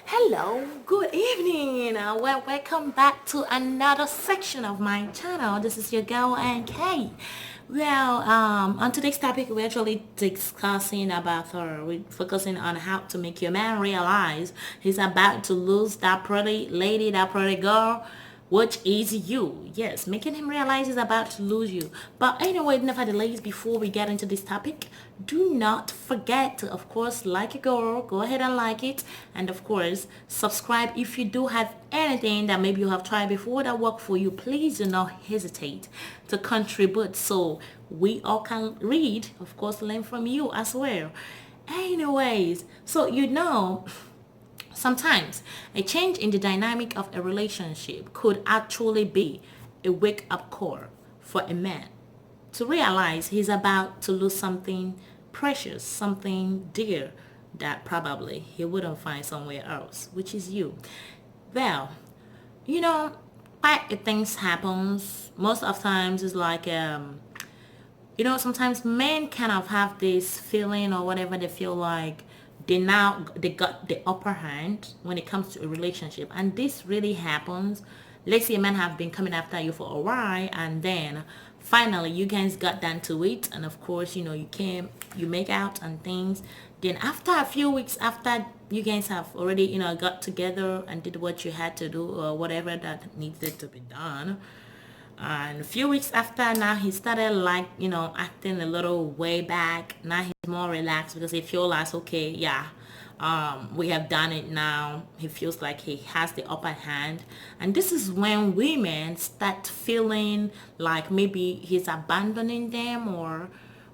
Hello, good evening. Welcome back to another section of my channel. This is your girl NK. On today's topic, we're actually discussing about, or we're focusing on how to make your man realize he's about to lose that pretty lady, that pretty girl, which is you. Yes, making him realize he's about to lose you. But anyway, nevertheless, before we get into this topic, do not forget to, of course, like a girl. Go ahead and like it. And of course, subscribe if you do have anything that maybe you have tried before that worked for you. Please do not hesitate to contribute so we all can read, of course, learn from you as well. Anyways, so sometimes a change in the dynamic of a relationship could actually be a wake-up call for a man to realize he's about to lose something precious, something dear that probably he wouldn't find somewhere else, which is you. Well, you know, like things happens, most of times it's like sometimes men kind of have this feeling or whatever, they feel like they got the upper hand when it comes to a relationship, and this really happens. Let's say a man have been coming after you for a while, and then finally you guys got down to it, and of course you make out and things. Then after a few weeks after you guys have already got together and did what you had to do or whatever that needed to be done, and a few weeks after, now he started like acting a little way back. Now he's more relaxed because he feels like, okay, yeah, we have done it now. He feels like he has the upper hand, and this is when women start feeling like maybe he's abandoning them, or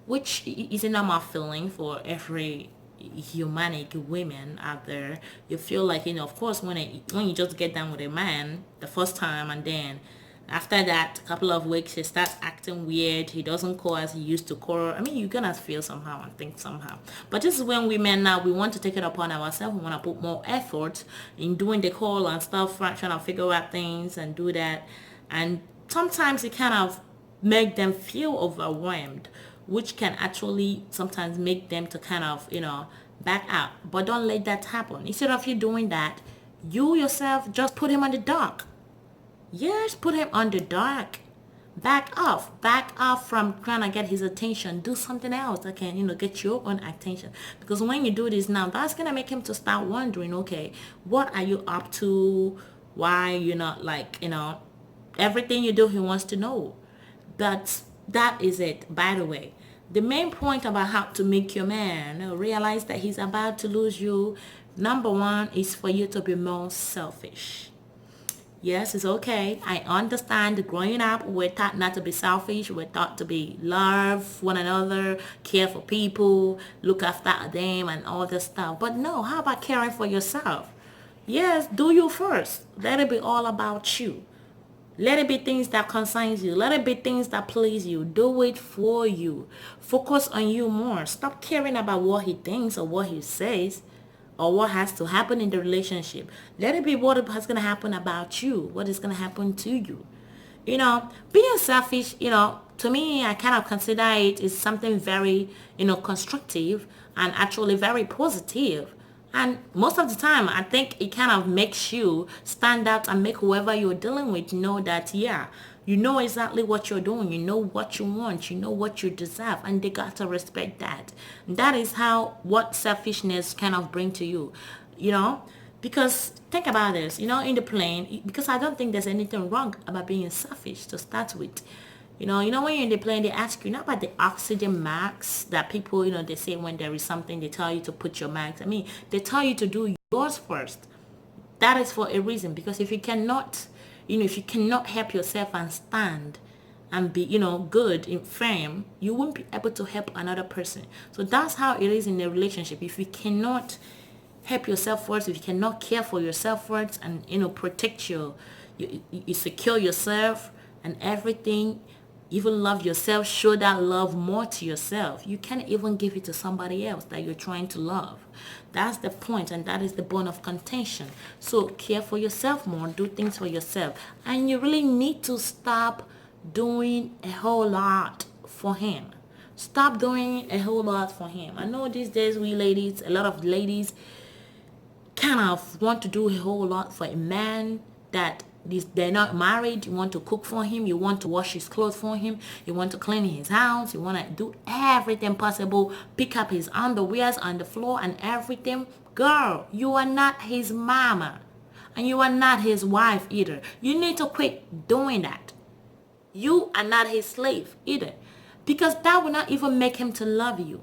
which is a normal feeling for every humanic women out there. You feel like, of course, when you just get down with a man the first time, and then after that couple of weeks he starts acting weird, he doesn't call as he used to call. I mean, you're gonna feel somehow and think somehow. But this is when women, now we want to take it upon ourselves. We want to put more effort in doing the call and stuff, trying to figure out things and do that. And sometimes it kind of make them feel overwhelmed, which can actually sometimes make them to kind of back out. But don't let that happen. Instead of you doing that, you yourself just put him on the dock. Yes, put him on the dark. Back off. Back off from trying to get his attention. Do something else that can, get your own attention. Because when you do this now, that's going to make him to start wondering, okay, what are you up to? Why you're not like, everything you do, he wants to know. That is it, by the way. The main point about how to make your man realize that he's about to lose you, number one, is for you to be more selfish. Yes, it's okay. I understand growing up, we're taught not to be selfish. We're taught to be love one another, care for people, look after them and all this stuff. But no, how about caring for yourself? Yes, do you first. Let it be all about you. Let it be things that concerns you. Let it be things that please you. Do it for you. Focus on you more. Stop caring about what he thinks or what he says or what has to happen in the relationship. Let it be what is going to happen about you, what is going to happen to you. Being selfish, to me, I kind of consider it is something very, constructive and actually very positive. And most of the time, I think it kind of makes you stand out and make whoever you're dealing with know that, yeah, you know exactly what you're doing. You know what you want. You know what you deserve. And they got to respect that. That is what selfishness kind of bring to you, you know. Because think about this, in the plane, because I don't think there's anything wrong about being selfish to start with. When you're in the plane, they ask you not about the oxygen max that people, they say when there is something, they tell you to put your max. I mean, they tell you to do yours first. That is for a reason, because if you cannot, help yourself and stand and be, good in frame, you won't be able to help another person. So that's how it is in a relationship. If you cannot help yourself first, if you cannot care for yourself first and, protect you secure yourself and everything, even love yourself, show that love more to yourself. You can't even give it to somebody else that you're trying to love. That's the point, and that is the bone of contention. So care for yourself more, do things for yourself. And you really need to stop doing a whole lot for him. Stop doing a whole lot for him. I know these days a lot of ladies kind of want to do a whole lot for a man that they're not married. You want to cook for him, you want to wash his clothes for him, you want to clean his house, you want to do everything possible, pick up his underwears on the floor and everything. Girl, you are not his mama, and you are not his wife either. You need to quit doing that. You are not his slave either, because that will not even make him to love you.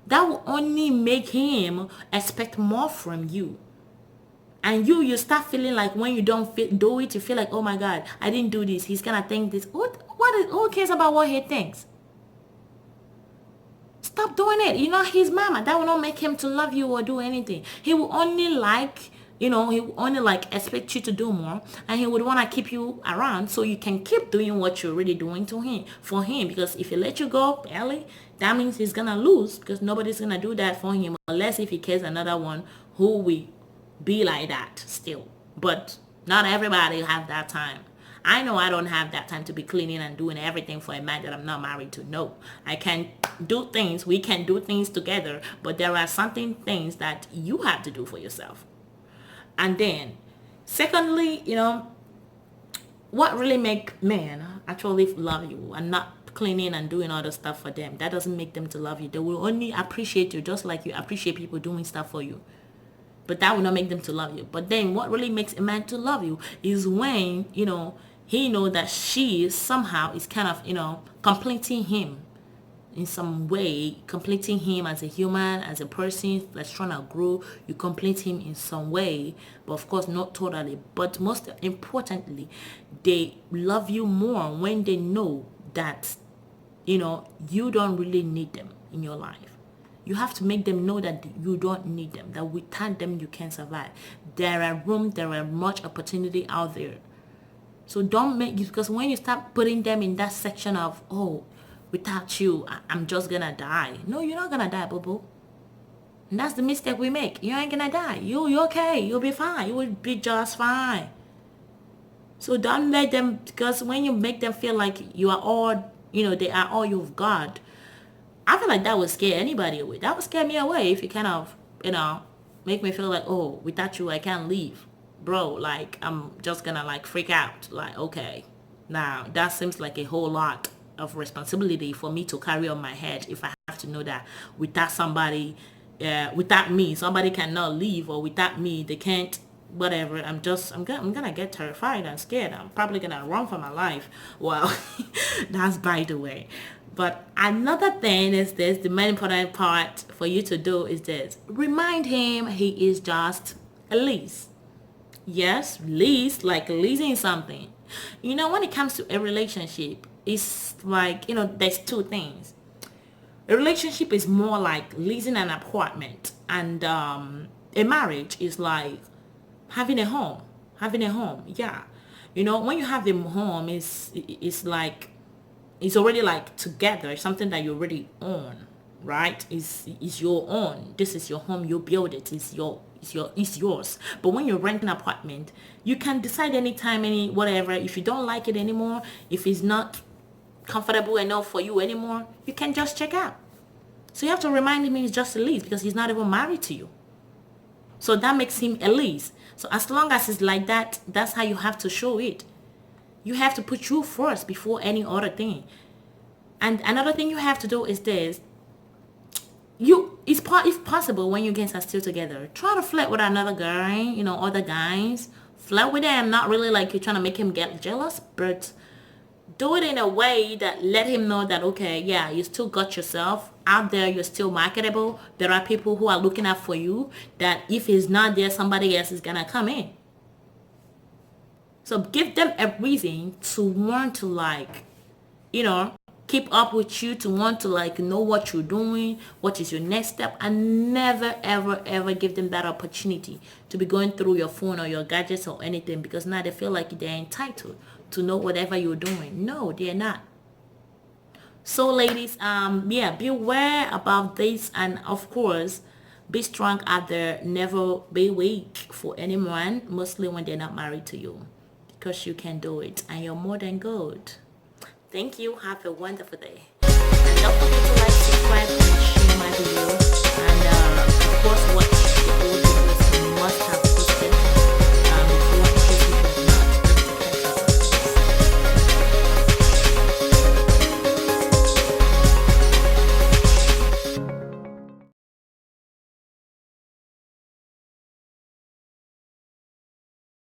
That will only make him expect more from you. And you start feeling like when you don't do it, you feel like, oh my God, I didn't do this. He's gonna think this. Who cares about what he thinks? Stop doing it. You're not his mama. That will not make him to love you or do anything. He will only he will only expect you to do more, and he would want to keep you around so you can keep doing what you're really doing for him. Because if he let you go early, that means he's gonna lose, because nobody's gonna do that for him, unless if he cares another one who will be like that still. But not everybody have that time. I know I don't have that time to be cleaning and doing everything for a man that I'm not married to. No, I can do things. We can do things together, but there are certain things that you have to do for yourself. And then, secondly, what really make men actually love you and not cleaning and doing other stuff for them, that doesn't make them to love you. They will only appreciate you just like you appreciate people doing stuff for you. But that will not make them to love you. But then what really makes a man to love you is when, he know that she somehow is kind of, completing him in some way, completing him as a human, as a person that's trying to grow. You complete him in some way, but of course not totally. But most importantly, they love you more when they know that, you don't really need them in your life. You have to make them know that you don't need them, that without them you can't survive. There are much opportunity out there. So don't because when you start putting them in that section of, oh, without you, I'm just gonna die. No, you're not gonna die, boo-boo. And that's the mistake we make. You ain't gonna die. You're okay. You'll be fine. You will be just fine. So don't let them, because when you make them feel like you are all, they are all you've got, I feel like that would scare anybody away. That would scare me away if you kind of, make me feel like, oh, without you, I can't leave. Bro, I'm just gonna freak out. Okay, now that seems like a whole lot of responsibility for me to carry on my head if I have to know that without somebody, without me, somebody cannot leave, or without me, they can't, whatever. I'm gonna get terrified and scared. I'm probably gonna run for my life. Well, that's by the way. But another thing is this, the main important part for you to do is this. Remind him he is just a lease. Yes, lease, like leasing something. When it comes to a relationship, it's there's two things. A relationship is more like leasing an apartment, and a marriage is like having a home. Yeah. When you have a home, it's like, it's already together, something that you already own, right? Is your own. This is your home. You build it. It's yours. But when you rent an apartment, you can decide anytime, whatever. If you don't like it anymore, if it's not comfortable enough for you anymore, you can just check out. So you have to remind him he's just a lease, because he's not even married to you. So that makes him a lease. So as long as it's like that, that's how you have to show it. You have to put you first before any other thing. And another thing you have to do is this. If possible, when you guys are still together, try to flirt with another guy, other guys. Flirt with them, not really like you're trying to make him get jealous, but do it in a way that let him know that, okay, yeah, you still got yourself out there, you're still marketable. There are people who are looking out for you, that if he's not there, somebody else is gonna come in. So give them a reason to want to keep up with you, to want to know what you're doing, what is your next step, and never ever ever give them that opportunity to be going through your phone or your gadgets or anything, because now they feel like they're entitled to know whatever you're doing. No, they're not. So ladies, beware about this, and of course, be strong out there. Never be weak for anyone, mostly when they're not married to you, because you can do it and you're more than good. Thank you. Have a wonderful day. And don't forget to like, subscribe, and share my video. And of course, watch